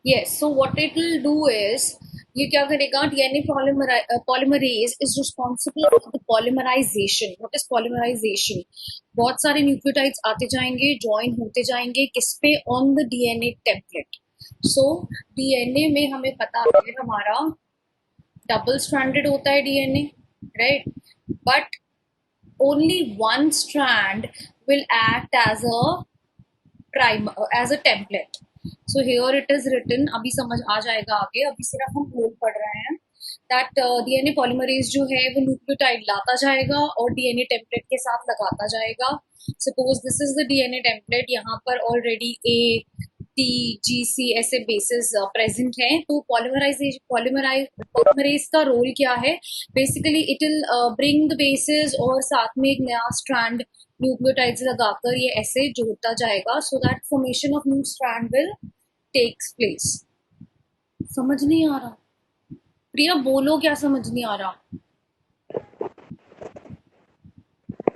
Yes, so what it will do is ये क्या करेगा, DNA polymerase is responsible for the polymerization. What is polymerization? बहुत सारे nucleotides आते जाएंगे, ज्वाइन होते जाएंगे, किस पे? On the DNA template. So DNA में हमें पता है हमारा डबल स्ट्रैंडेड होता है DNA, right? But only one strand will act as a prime, as a template. So here it is written, अभी समझ आ जाएगा आगे, अभी सिर्फ हम रूल पढ़ रहे हैं दैट डीएनए पॉलीमरेज जो है वो न्यूक्लियोटाइड लाता जाएगा और डीएनए टेम्पलेट के साथ लगाता जाएगा. Suppose this is the DNA template, यहाँ पर ऑलरेडी ए टी जी सी ऐसे बेसिस प्रेजेंट हैं. तो पॉलीमरेज का रोल क्या है? Basically it will bring the basis और साथ में एक नया स्ट्रैंड न्यूक्लियोटाइड्स लगाकर ये ऐसे जोड़ता जाएगा so that formation of new strand will takes place. समझ नहीं आ रहा? प्रिया बोलो, क्या समझ नहीं आ रहा?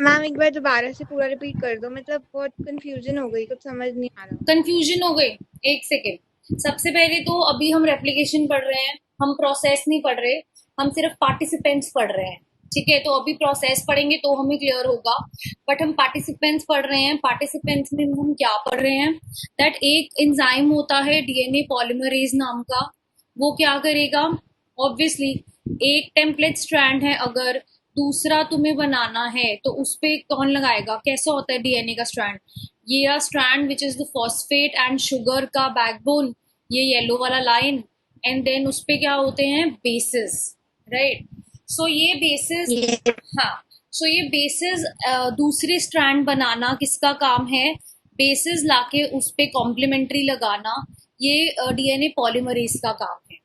मैम एक बार दोबारा से पूरा रिपीट कर दो, मतलब बहुत कंफ्यूजन हो गई, कुछ समझ नहीं आ रहा. कंफ्यूजन हो गई? एक सेकेंड. सबसे पहले तो अभी हम रेप्लिकेशन पढ़ रहे हैं, हम प्रोसेस नहीं पढ़ रहे, हम सिर्फ पार्टिसिपेंट्स पढ़ रहे हैं. ठीक है, तो अभी प्रोसेस पढ़ेंगे तो हमें क्लियर होगा, बट हम पार्टिसिपेंट्स पढ़ रहे हैं. पार्टिसिपेंट्स में हम क्या पढ़ रहे हैं? दैट एक एंजाइम होता है डीएनए पॉलीमरेज नाम का. वो क्या करेगा? ऑब्वियसली एक टेम्पलेट स्ट्रैंड है, अगर दूसरा तुम्हें बनाना है तो उस पे कौन लगाएगा? कैसा होता है डीएनए का स्ट्रैंड? ये strand which is the phosphate and sugar का बैकबोन, ये येलो वाला लाइन, एंड देन उस पे क्या होते हैं? Basis, right? सो ये बेसिस, ये हाँ, सो ये बेसिस दूसरे स्ट्रैंड बनाना किसका काम है? बेसिस लाके उस पे कॉम्प्लीमेंट्री लगाना, ये डीएनए पॉलीमरेज का काम है.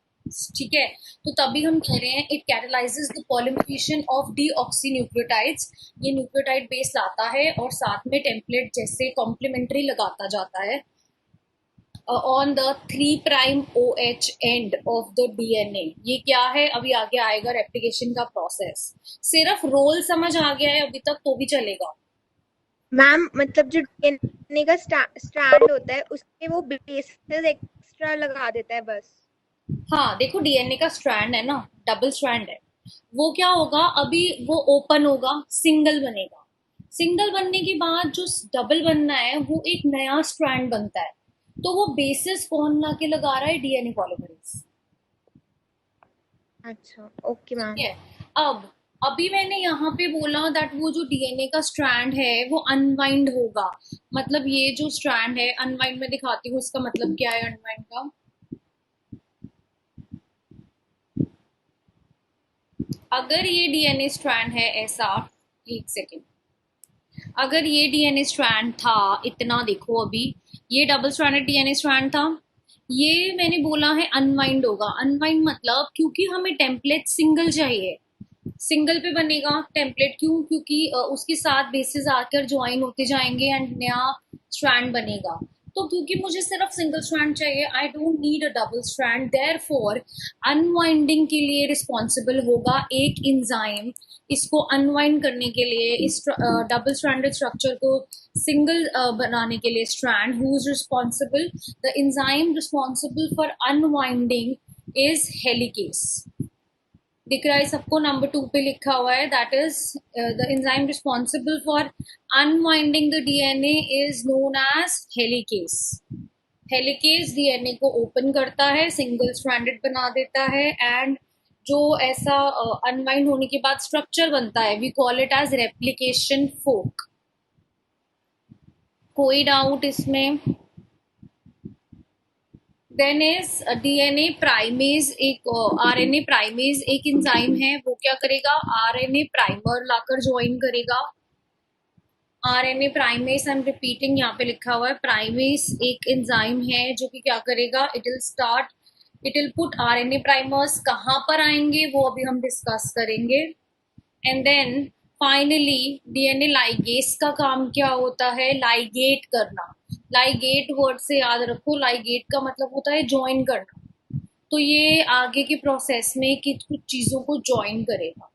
ठीक है, तो तभी हम कह रहे हैं it catalyses the polymerisation of deoxynucleotides. ये न्यूक्लियोटाइड बेस लाता है और साथ में टेम्पलेट जैसे कॉम्प्लीमेंट्री लगाता जाता है on the 3 prime OH end of the DNA. ये क्या है? अभी आगे आएगा रेप्लिकेशन का प्रोसेस. सिर्फ रोल समझ आ गया है अभी तक तो भी चलेगा. मैम मतलब जो डीएनए का स्ट्रैंड होता है उसके वो बेसिस एक्स्ट्रा लगा देता है बस. हाँ देखो, डीएनए का स्ट्रैंड है ना, डबल स्ट्रैंड है, वो क्या होगा? अभी वो ओपन होगा, सिंगल बनेगा. सिंगल बनने के बाद जो डबल बनना है वो एक नया स्ट्रैंड बनता है. तो वो बेसिस कौन ला के लगा रहा है? DNA polymerase. अच्छा ओके मैम. ठीक है. अब अभी मैंने यहाँ पे बोला दैट वो जो डीएनए का स्ट्रैंड है वो अनवाइंड होगा. मतलब ये जो स्ट्रैंड है अनवाइंड, में दिखाती हूँ इसका मतलब क्या है अनवाइंड का. अगर ये डीएनए स्ट्रैंड है ऐसा, एक सेकेंड, अगर ये डीएनए स्ट्रैंड था इतना, देखो अभी ये डबल स्ट्रैंडेड डीएनए स्ट्रैंड था, ये मैंने बोला है अनवाइंड होगा. अनवाइंड मतलब क्योंकि हमें टेम्पलेट सिंगल चाहिए, सिंगल पे बनेगा टेम्पलेट. क्यों? क्योंकि उसके साथ बेसिस आकर ज्वाइन होते जाएंगे एंड नया स्ट्रैंड बनेगा. तो क्योंकि मुझे सिर्फ सिंगल स्ट्रैंड चाहिए, I don't need a double strand, therefore unwinding के लिए रिस्पॉन्सिबल होगा एक इंजाइम. इसको अनवाइंड करने के लिए, इस डबल स्ट्रैंडेड स्ट्रक्चर को सिंगल बनाने के लिए, strand who is responsible, the enzyme responsible for unwinding is helicase. दिख रहा है सबको? नंबर 2 पे लिखा हुआ है that is the enzyme responsible for unwinding the DNA is known as helicase. Helicase DNA को ओपन करता है, सिंगल स्ट्रैंडेड बना देता है, एंड जो ऐसा अनवाइंड होने के बाद स्ट्रक्चर बनता है we call it as replication fork. कोई डाउट इसमें? देन इज डीएनए प्राइमेज, एक आरएनए प्राइमेज एक एंजाइम है, वो क्या करेगा? आरएनए प्राइमर लाकर ज्वाइन करेगा. RNA primase, I am repeating, यहाँ पे लिखा हुआ है प्राइमेज एक एंजाइम है जो कि क्या करेगा? It will put RNA primers. कहाँ पर आएंगे वो अभी हम डिस्कस करेंगे. And then finally DNA ligase का काम क्या होता है? लाइगेट करना. लाइगेट वर्ड से याद रखो, लाइगेट का मतलब होता है ज्वाइन करना. तो ये आगे के प्रोसेस में कुछ कुछ चीजों को ज्वाइन करेगा.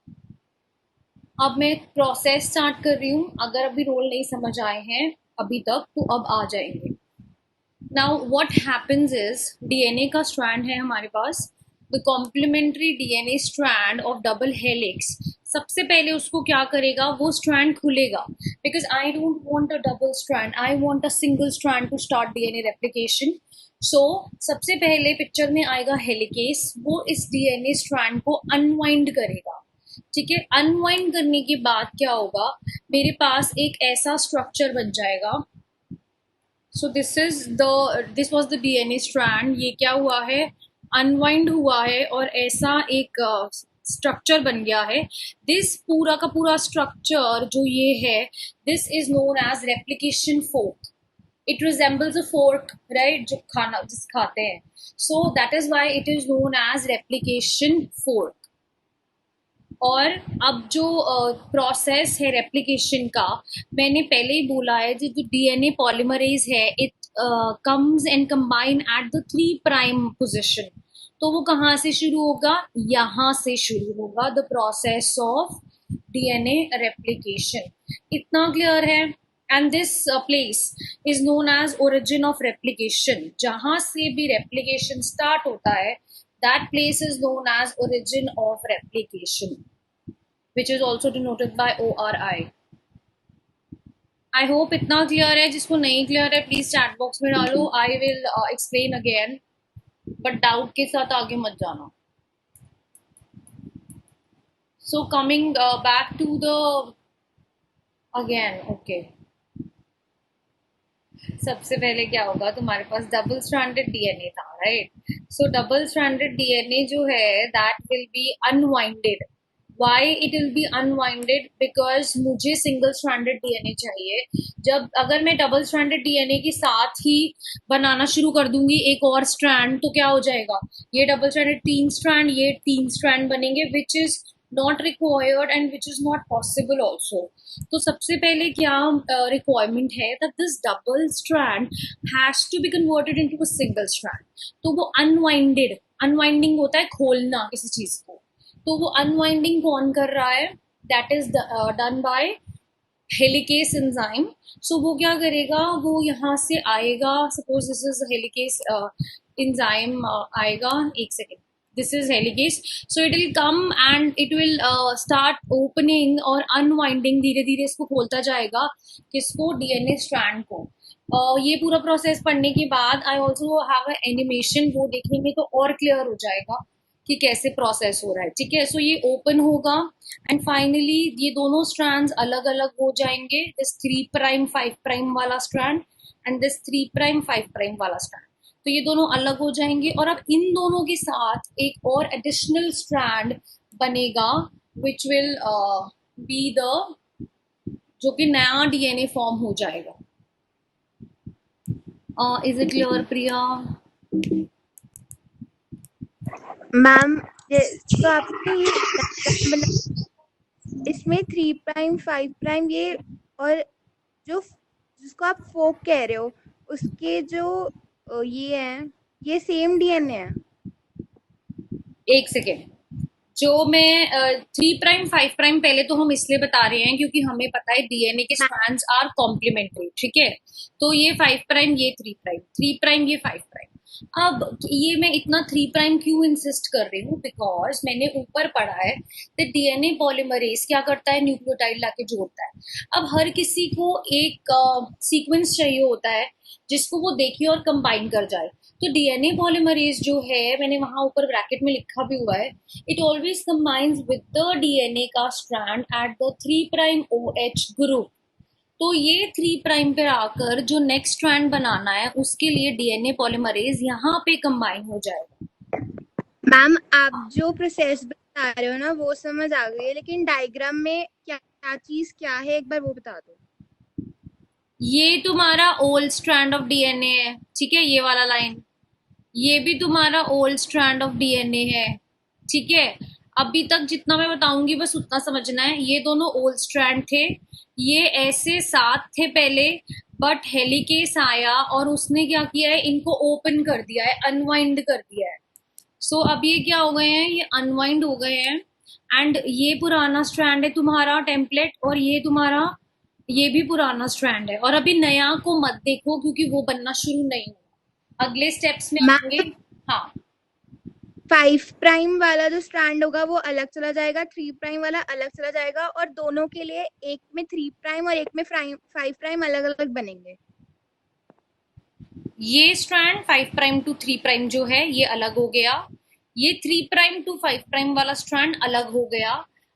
अब मैं प्रोसेस स्टार्ट कर रही हूँ, अगर अभी रोल नहीं समझ आए हैं अभी तक तो अब आ जाएंगे. Now what happens is DNA का स्ट्रैंड है हमारे पास, the complementary DNA strand of double helix. सबसे पहले उसको क्या करेगा, वो स्ट्रैंड खुलेगा, because I don't want a double strand, I want a single strand to start DNA replication. So सबसे पहले पिक्चर में आएगा हेलिकेस, वो इस डीएनए स्ट्रैंड को अनवाइंड करेगा। ठीक है, अनवाइंड करने के बाद क्या होगा, मेरे पास एक ऐसा स्ट्रक्चर बन जाएगा। So this was the DNA strand. ये क्या हुआ है, अनवाइंड हुआ है और ऐसा एक स्ट्रक्चर बन गया है। दिस पूरा का पूरा स्ट्रक्चर जो ये है, this is known as replication fork. It resembles a fork, right, जो खाना जिस खाते हैं। So that is why it is known as replication fork. और अब जो प्रोसेस है रेप्लिकेशन का, मैंने पहले ही बोला है, जो डीएनए पॉलीमरेज है, it comes and combine eight the 3 prime position. तो वो कहाँ से शुरू होगा, यहाँ से शुरू होगा the process of DNA replication. इतना क्लियर है? And this place is known as origin of replication. जहां से भी रेप्लिकेशन स्टार्ट होता है, that place is known as origin of replication, which is also denoted by ORI. I hope इतना clear है। जिसको नहीं क्लियर है प्लीज चैट बॉक्स में डालो, I will explain again, but doubt के साथ आगे मत जाना। So coming back to the again, okay, सबसे पहले क्या होगा, तुम्हारे पास डबल स्ट्रैंडेड डीएनए था, right. So double stranded DNA जो है, that will be unwinded. Why it will be unwinded, because मुझे सिंगल स्ट्रैंडेड डीएनए चाहिए। जब अगर मैं डबल स्ट्रैंडेड डीएनए के साथ ही बनाना शुरू कर दूंगी एक और स्ट्रैंड, तो क्या हो जाएगा, ये डबल स्ट्रैंडेड 3 स्ट्रैंड, ये 3 स्ट्रैंड बनेंगे, which is not required and which is not possible also. तो सबसे पहले क्या रिक्वायरमेंट है, that this double strand has to be converted into a single strand. तो वो अनवाइंडेड, अनवाइंडिंग होता है खोलना किसी चीज को, तो वो अनवाइंडिंग कौन कर रहा है, that is done by helicase enzyme. So वो क्या करेगा, वो यहाँ से आएगा, suppose this is helicase enzyme आएगा, एक second, this is helicase, so it will come and it will start opening और unwinding, धीरे धीरे इसको खोलता जाएगा, किसको, डीएनए स्ट्रैंड को। ये पूरा प्रोसेस पढ़ने के बाद I also have a animation, वो देखेंगे तो और क्लियर हो जाएगा कि कैसे प्रोसेस हो रहा है। ठीक है, सो ये ओपन होगा एंड फाइनली ये दोनों स्ट्रैंड्स अलग अलग हो जाएंगे, दिस 3 प्राइम 5 प्राइम वाला strand and this 3 prime 5 prime वाला स्ट्रैंड, तो ये दोनों अलग हो जाएंगे। और अब इन दोनों के साथ एक और एडिशनल स्ट्रैंड बनेगा, विच विल बी द, जो कि नया डीएनए फॉर्म हो जाएगा। Is it clear Priya? Ma'am तो आपने ये इसमें 3 प्राइम 5 प्राइम ये, और जो जिसको आप फोक कह रहे हो, उसके जो ये है, ये सेम डीएनए है। एक सेकेंड, जो मैं 3 प्राइम 5 प्राइम पहले तो हम इसलिए बता रहे हैं क्योंकि हमें पता है डीएनए के स्ट्रैंड्स आर कॉम्प्लीमेंट्री। ठीक है, तो ये 5 प्राइम, ये 3 प्राइम, 3 प्राइम, ये 5 प्राइम। अब ये मैं इतना 3 प्राइम क्यों इंसिस्ट कर रही हूँ, बिकॉज मैंने ऊपर पढ़ा है कि डीएनए पॉलीमरेज क्या करता है, न्यूक्लियोटाइड लाके जोड़ता है। अब हर किसी को एक सीक्वेंस चाहिए होता है जिसको वो देखे और कंबाइन कर जाए। तो डीएनए पॉलीमरेज जो है, मैंने वहां ऊपर ब्रैकेट में लिखा भी हुआ है, it always combines with the DNA का strand at the 3 prime OH group. तो ये 3 प्राइम पे आकर जो नेक्स्ट स्ट्रैंड बनाना है, उसके लिए डीएनए पॉलीमरेज यहाँ पे कंबाइन हो जाएगा। मैम आप जो प्रोसेस बता रहे हो ना, वो समझ आ गई है, लेकिन डायग्राम में क्या क्या चीज क्या है, एक बार वो बता दो। ये तुम्हारा ओल्ड स्ट्रैंड ऑफ डीएनए है, ठीक है, ये वाला लाइन, ये भी तुम्हारा ओल्ड स्ट्रैंड ऑफ डीएनए है। ठीक है, अभी तक जितना मैं बताऊंगी बस उतना समझना है। ये दोनों ओल्ड स्ट्रैंड थे, ये ऐसे साथ थे पहले, बट हेलिकेस आया और उसने क्या किया है, इनको ओपन कर दिया है, अनवाइंड कर दिया है। सो अब ये क्या हो गए हैं, ये अनवाइंड हो गए हैं। एंड ये पुराना स्ट्रैंड है तुम्हारा टेम्पलेट, और ये तुम्हारा, ये भी पुराना स्ट्रैंड है। और अभी नया को मत देखो क्योंकि वो बनना शुरू नहीं हुआ। अगले स्टेप्स में मैम आएंगे। हाँ 5 प्राइम वाला जो स्ट्रैंड होगा वो अलग चला जाएगा, 3 प्राइम वाला अलग चला जाएगा, और दोनों के लिए एक में 3 प्राइम और एक में 5 प्राइम अलग अलग बनेंगे। ये स्ट्रैंड 5 प्राइम टू 3 प्राइम जो है ये अलग हो गया, ये 3 प्राइम टू 5 प्राइम वाला स्ट्रैंड अलग हो गया।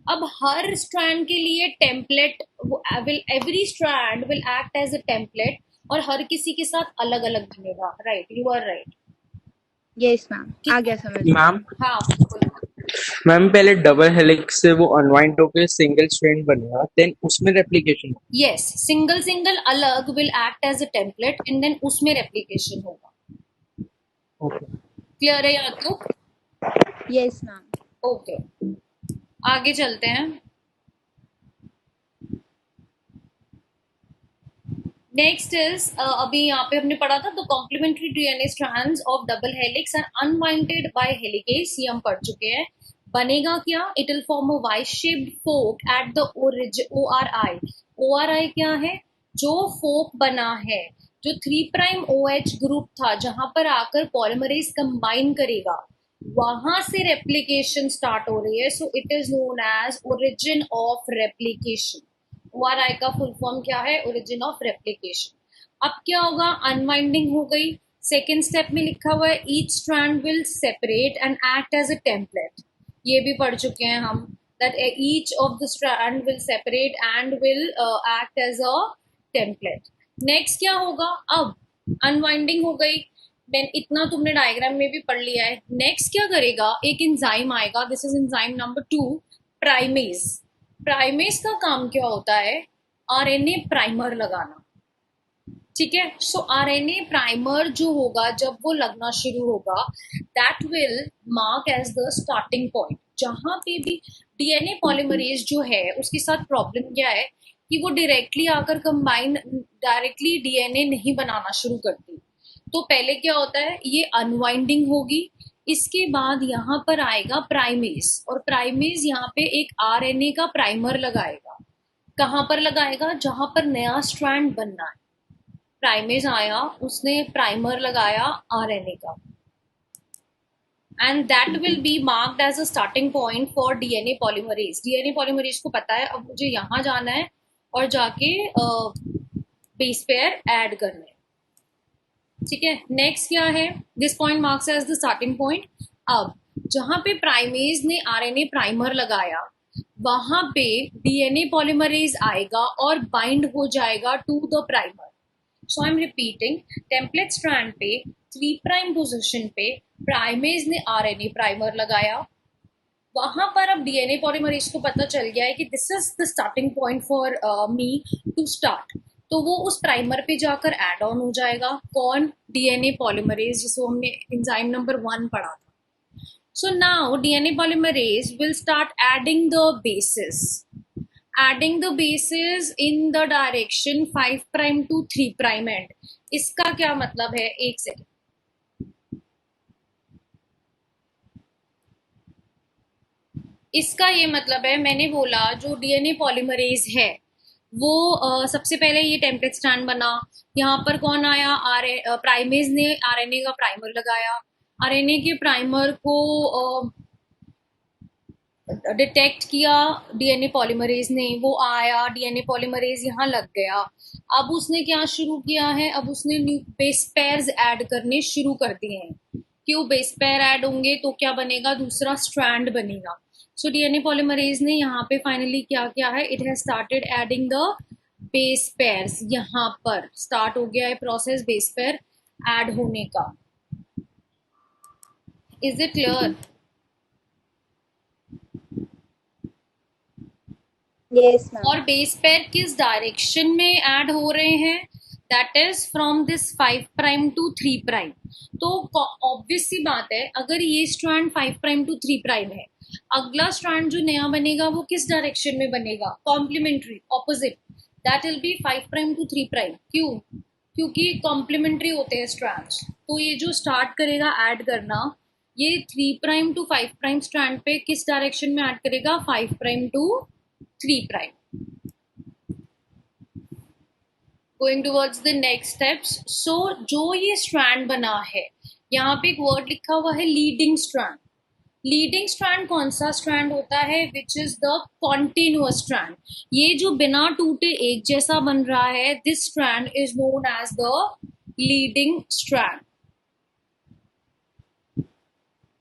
अब हर स्ट्रैंड के लिए template will, every strand will act as a template, और हर किसी के साथ अलग अलग बनेगा। Right, you are right. Yes ma'am, आ गया समझ। मैम हाँ बिल्कुल। मैम पहले डबल हेलिक्स से वो अनवाइंड होकर सिंगल स्ट्रैंड बनेगा, देन उसमें रेप्लिकेशन। यस, सिंगल सिंगल अलग will act as a template and then उसमें रेप्लिकेशन होगा। ओके क्लियर है यहाँ तो? Yes ma'am. ओके, आगे चलते हैं। नेक्स्ट इज, अभी यहाँ पे हमने पढ़ा था the complementary DNA strands of double helix are unwinded by helicase, ये हम पढ़ चुके हैं। बनेगा क्या? It will form a Y shaped fork at the ORI। ORI क्या है? जो फोक बना है, जो 3 प्राइम OH ग्रुप था जहां पर आकर पॉलीमरेज कंबाइन करेगा, वहां से रेप्लिकेशन स्टार्ट हो रही है। So it is known as origin of replication. ORI का फुल फॉर्म क्या है? Origin of replication. अब क्या होगा? अनवाइंडिंग हो गई। सेकेंड स्टेप में लिखा हुआ है each strand will separate and act as a template, ये भी पढ़ चुके हैं हम, that each of the strand will separate and will act as a template. Next क्या होगा? अब अनवाइंडिंग हो गई, देन इतना तुमने डायग्राम में भी पढ़ लिया है। नेक्स्ट क्या करेगा? एक एंजाइम आएगा, this is enzyme number 2, primase. Primase का काम क्या होता है? आरएनए प्राइमर लगाना। ठीक है, सो आरएनए प्राइमर जो होगा जब वो लगना शुरू होगा, that will mark as the starting point. जहां पे भी डीएनए पॉलीमरेज जो है उसके साथ प्रॉब्लम क्या है कि वो डायरेक्टली आकर कंबाइन, डायरेक्टली डीएनए नहीं बनाना शुरू करती। तो पहले क्या होता है? ये अनवाइंडिंग होगी, इसके बाद यहाँ पर आएगा प्राइमेज, और प्राइमेज यहाँ पे एक आरएनए का प्राइमर लगाएगा। कहाँ पर लगाएगा? जहां पर नया स्ट्रैंड बनना है। प्राइमेज आया, उसने प्राइमर लगाया आरएनए का, and that will be marked as a starting point for DNA polymerase. DNA polymerase को पता है अब मुझे यहाँ जाना है और जाके बेस पेयर ऐड करना है। ठीक है, नेक्स्ट क्या है? This point marks as the starting point. अब जहां पे प्राइमेज ने आरएनए प्राइमर लगाया, वहां पे डीएनए पॉलीमरेज आएगा और बाइंड हो जाएगा to the primer. So I am repeating, template strand पे 3 प्राइम पोजीशन पे प्राइमेज ने आरएनए प्राइमर लगाया, वहां पर अब डीएनए पॉलीमरेज को पता चल गया है कि this is the starting point for me to start, तो वो उस प्राइमर पे जाकर ऐड ऑन हो जाएगा। कौन? डीएनए पॉलीमरेज, जिसको हमने एंजाइम नंबर 1 पढ़ा था। So now DNA polymerase will start adding the bases, adding the bases in the direction 5 prime to 3 prime end. इसका क्या मतलब है? एक सेकेंड, इसका ये मतलब है, मैंने बोला जो डीएनए पॉलीमरेज है वो सबसे पहले ये टेम्पलेट स्ट्रैंड बना, यहाँ पर कौन आया? प्राइमेज ने आरएनए का प्राइमर लगाया, आरएनए के प्राइमर को डिटेक्ट किया डीएनए पॉलीमरेज ने, वो आया, डीएनए पॉलीमरेज यहाँ लग गया। अब उसने क्या शुरू किया है? अब उसने न्यू बेस पेयर्स ऐड करने शुरू कर दिए हैं। क्यों बेस पेयर ऐड होंगे तो क्या बनेगा? दूसरा स्ट्रैंड बनेगा। सो डीएनए पॉलीमरेज ने यहाँ पे फाइनली क्या किया है? It has started adding the base pairs. यहाँ पर स्टार्ट हो गया है प्रोसेस बेस पेयर ऐड होने का। Is it clear? Yes ma'am. और बेस पेयर किस डायरेक्शन में ऐड हो रहे हैं? That is from this 5 prime to 3 prime. तो ऑब्वियस सी बात है, अगर ये स्ट्रैंड 5 प्राइम टू 3 प्राइम है, अगला स्ट्रैंड जो नया बनेगा वो किस डायरेक्शन में बनेगा? Complementary, opposite, that will be 5 prime to 3 prime. क्यों? क्योंकि कॉम्प्लीमेंट्री होते हैं स्ट्रैंड्स। तो ये जो स्टार्ट करेगा ऐड करना, ये 3 प्राइम टू 5 प्राइम स्ट्रैंड पे किस डायरेक्शन में ऐड करेगा? 5 prime to 3 prime. Going towards the next steps. So जो ये स्ट्रैंड बना है, यहाँ पे एक वर्ड लिखा हुआ है लीडिंग स्ट्रैंड. लीडिंग स्ट्रैंड कौन सा स्ट्रैंड होता है? Which is the continuous strand. ये जो बिना टूटे एक जैसा बन रहा है, this strand is known as the leading strand.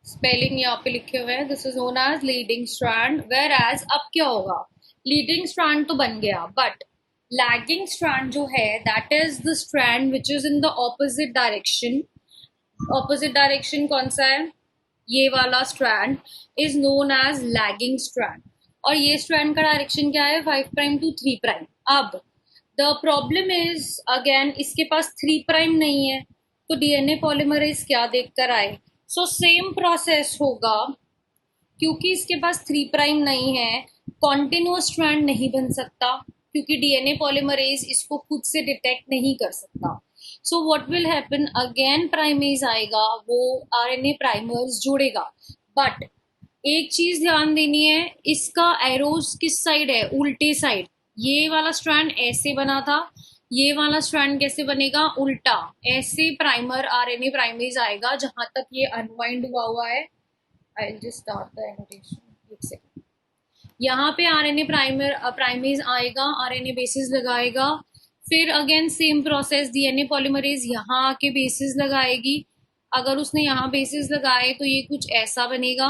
Spelling यहाँ पे लिखे हुए हैं. This is known as leading strand. Whereas अब क्या होगा? लीडिंग स्ट्रैंड तो बन गया, बट लैगिंग स्ट्रैंड जो है, that is the strand which is in the opposite direction. Opposite direction कौन सा है? ये वाला strand is known as lagging strand. और ये स्ट्रैंड का डायरेक्शन क्या है? 5 प्राइम टू 3 प्राइम. अब द प्रॉब्लम इज अगेन, इसके पास 3 प्राइम नहीं है, तो डीएनए पॉलीमरेज क्या देखकर आए? सो सेम प्रोसेस होगा, क्योंकि इसके पास 3 प्राइम नहीं है, कॉन्टिन्यूअस स्ट्रैंड नहीं बन सकता, क्योंकि डीएनए पॉलीमरेज इसको खुद से डिटेक्ट नहीं कर सकता. So what will happen? Again primase आएगा, वो आरएनए प्राइमर्स जोड़ेगा. बट एक चीज ध्यान देनी है, इसका एरोज किस साइड है? उल्टे साइड. ये वाला स्ट्रैंड ऐसे बना था, ये वाला स्ट्रैंड कैसे बनेगा? उल्टा. ऐसे प्राइमर आरएनए प्राइमेज आएगा जहां तक ये अनवाइंड हुआ है. I will just start the annotation. एक सेकंड. यहाँ पे आरएनए प्राइमेज आएगा, आरएनए बेसिस लगाएगा. फिर again same process, DNA polymerase यहाँ आके बेसिस लगाएगी. अगर उसने यहाँ बेसिस लगाए तो ये कुछ ऐसा बनेगा.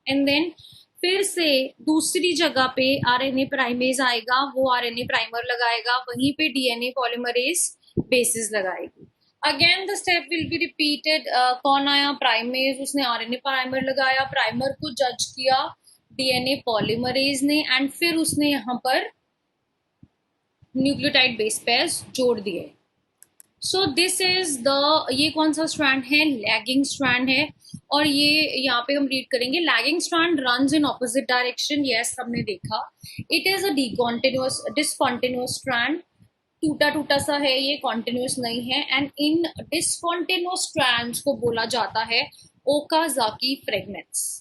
एंड देन फिर से दूसरी जगह पे आरएनए प्राइमेज आएगा, वो आरएनए प्राइमर लगाएगा, वहीं पे डीएनए पॉलीमरेज बेसिस लगाएगी. Again the step will be repeated. कौन आया? प्राइमेज. उसने आरएनए प्राइमर लगाया, प्राइमर को जज किया डीएनए पॉलीमरेज ने, एंड फिर उसने यहाँ पर न्यूक्लियोटाइड बेस पेयर्स जोड़ दिए. सो दिस इज द, ये कौन सा स्ट्रैंड है? लैगिंग स्ट्रैंड है. और ये यहाँ पे हम रीड करेंगे, lagging strand runs in opposite direction. Yes, हमने देखा. It is a discontinuous strand. टूटा टूटा सा है ये, कॉन्टिन्यूअस नहीं है. एंड इन डिसकॉन्टिन्यूअस स्ट्रैंड्स को बोला जाता है Okazaki fragments.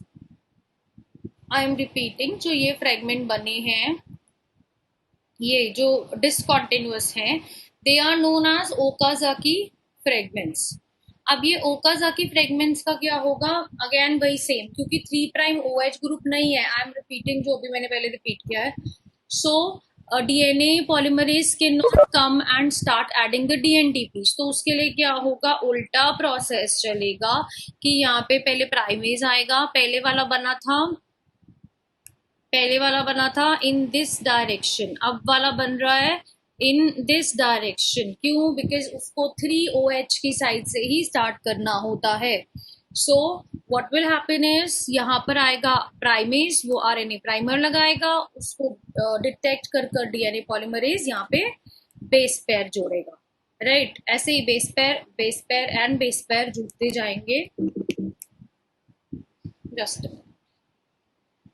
I am repeating, जो ये फ्रेगमेंट बने हैं, ये जो डिसकॉन्टिन्यूअस हैं, they are known as Okazaki fragments. अब ये ओकाजाकी फ्रेगमेंट्स का क्या होगा? अगेन वही सेम, क्योंकि 3 प्राइम ओएच ग्रुप नहीं है. आई एम रिपीटिंग जो भी मैंने पहले रिपीट किया है. So DNA polymerase can not come and start adding the dNTPs. तो उसके लिए क्या होगा? उल्टा प्रोसेस चलेगा, कि यहाँ पे पहले प्राइमेज आएगा. पहले वाला बना था इन दिस डायरेक्शन, अब वाला बन रहा है इन दिस डायरेक्शन. क्यों? बिकॉज उसको 3OH की साइड से ही स्टार्ट करना होता है. So what will happen is, यहाँ पर आएगा प्राइमेज, वो आरएनए प्राइमर लगाएगा, उसको डिटेक्ट कर डीएनए पॉलीमरेज यहाँ पे बेस पेयर जोड़ेगा. राइट, ऐसे ही base pair and base pair जुड़ते जाएंगे. जस्ट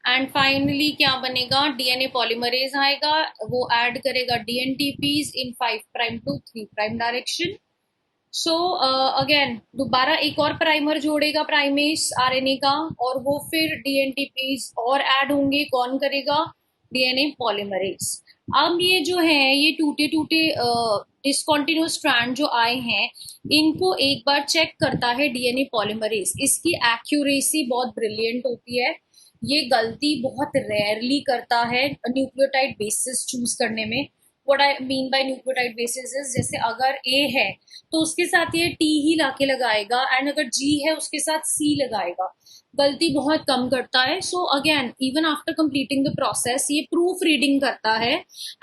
एंड फाइनली क्या बनेगा? डीएनए पॉलीमरेज आएगा, वो ऐड करेगा dNTPs in 5 prime to 3 prime direction. So again दोबारा एक और प्राइमर जोड़ेगा प्राइमेज आरएनए का, और वो फिर डीएनटीपीज और ऐड होंगे. कौन करेगा? DNA polymerase. अब ये जो है, ये टूटे टूटे डिसकॉन्टिन्यूअस स्ट्रैंड जो आए हैं, इनको एक बार चेक करता है डीएनए पॉलीमरेज. इसकी एक्यूरेसी बहुत ब्रिलियंट होती है. ये गलती बहुत रेयरली करता है न्यूक्लियोटाइड बेसिस चूज करने में. What I mean by nucleotide basis is, जैसे अगर ए है तो उसके साथ ये टी ही लाके लगाएगा, एंड अगर जी है उसके साथ सी लगाएगा. गलती बहुत कम करता है. So again even after completing the process ये प्रूफ रीडिंग करता है,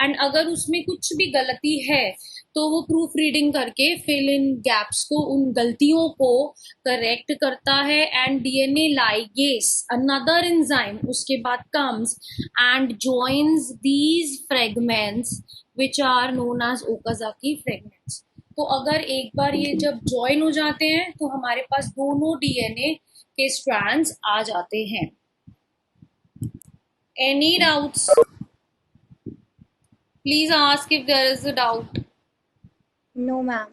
एंड अगर उसमें कुछ भी गलती है तो वो प्रूफ रीडिंग करके फिल इन गैप्स को, उन गलतियों को करेक्ट करता है. And DNA ligase, another enzyme, उसके बाद comes and joins these fragments which are known as Okazaki fragments. तो अगर एक बार ये जब ज्वाइन हो जाते हैं तो हमारे पास दोनों डीएनए के स्ट्रैंड्स आ जाते हैं. Any doubts? Please ask if there is a doubt. No ma'am.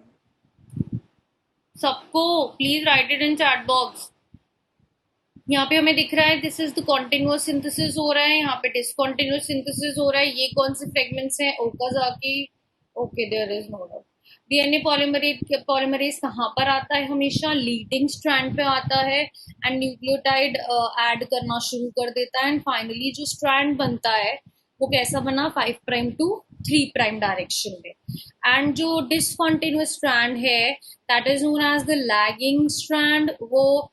सबको please write it in chat box. यहाँ पे हमें दिख रहा है this is the continuous synthesis हो रहा है, यहाँ पे डिसकॉन्टिन्यूअस सिंथेसिस हो रहा है. ये कौन से फ्रेगमेंट्स हैं? Okazaki okay, there is no doubt. DNA polymerase कहाँ पर आता है? हमेशा लीडिंग स्ट्रैंड पे आता है एंड न्यूक्लियोटाइड ऐड करना शुरू कर देता है एंड फाइनली जो स्ट्रैंड बनता है वो कैसा बना? 5 प्राइम टू 3 प्राइम डायरेक्शन में। एंड जो डिसकंटिन्यूअस स्ट्रैंड है that is known as the lagging strand, वो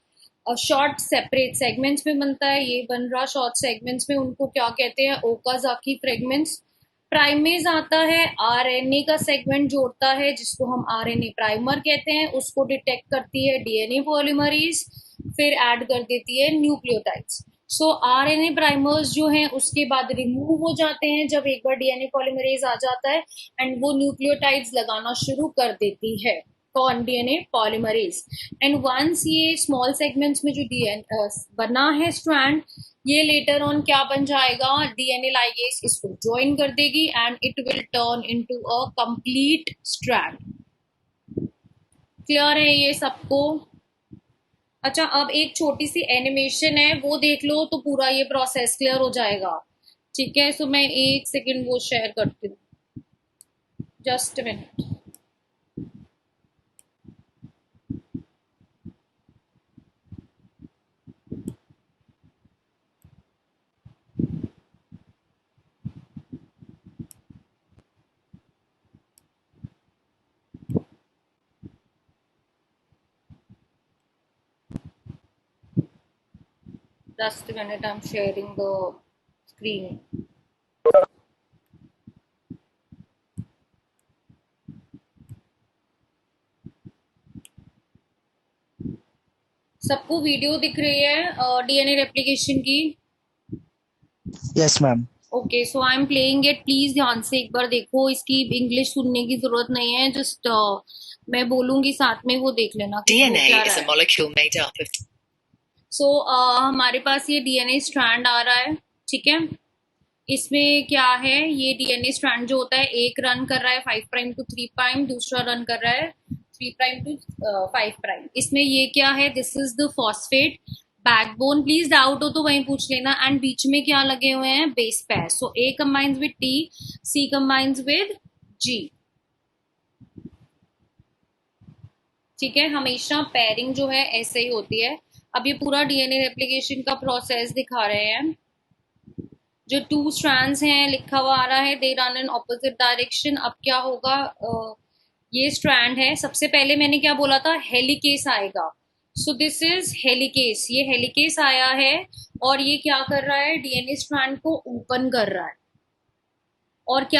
शॉर्ट सेपरेट सेगमेंट्स में बनता है। ये बन रहा शॉर्ट सेगमेंट्स में, उनको क्या कहते हैं? Okazaki fragments. प्राइमेज आता है, आरएनए का सेगमेंट जोड़ता है जिसको हम आरएनए प्राइमर कहते हैं, उसको डिटेक्ट करती है डीएनए पॉलीमरेज, फिर ऐड कर देती है न्यूक्लियोटाइड्स। सो आरएनए प्राइमर्स जो हैं उसके बाद रिमूव हो जाते हैं जब एक बार डीएनए पॉलीमरेज आ जाता है एंड वो न्यूक्लियोटाइड्स लगाना शुरू कर देती है, कौन? DNA polymerase. एंड वंस ये स्मॉल सेगमेंट्स में जो डीएनए बना है स्ट्रैंड, ये लेटर ऑन क्या बन जाएगा? डीएनए लाइगेज इसको ज्वाइन कर देगी and it will turn into a complete strand. Clear है ये सबको? अच्छा, अब एक छोटी सी एनिमेशन है वो देख लो तो पूरा ये प्रोसेस क्लियर हो जाएगा। ठीक है, सो मैं एक सेकेंड वो शेयर करती हूँ, just minute. Just a minute, I'm sharing the screen. सबको वीडियो दिख रही है डीएनए रेप्लिकेशन की? Yes ma'am. Okay, so I am playing it, please ध्यान से एक बार देखो। इसकी इंग्लिश सुनने की जरूरत नहीं है, जस्ट मैं बोलूंगी साथ में, वो देख लेना कि वो क्या DNA is रहा a है। molecule made up of सो हमारे पास ये डीएनए स्ट्रैंड आ रहा है, ठीक है। इसमें क्या है? ये डीएनए स्ट्रैंड जो होता है, एक रन कर रहा है 5 प्राइम टू 3 प्राइम, दूसरा रन कर रहा है 3 प्राइम टू 5 प्राइम। इसमें ये क्या है? This is the phosphate backbone. Please doubt हो तो वहीं पूछ लेना। एंड बीच में क्या लगे हुए हैं? Base pair. So A combines with T, C combines with G. ठीक है, हमेशा पेयरिंग जो है ऐसे ही होती है। अब ये पूरा डीएनए रेप्लिकेशन का प्रोसेस दिखा रहे हैं। जो 2 स्ट्रैंड्स हैं लिखा हुआ आ रहा है, they run in opposite direction. अब क्या होगा? ये स्ट्रैंड है, सबसे पहले मैंने क्या बोला था? हेलिकेस आएगा। सो दिस इज हेलिकेस, ये हेलिकेस आया है और ये क्या कर रहा है? डीएनए स्ट्रैंड को ओपन कर रहा है। और क्या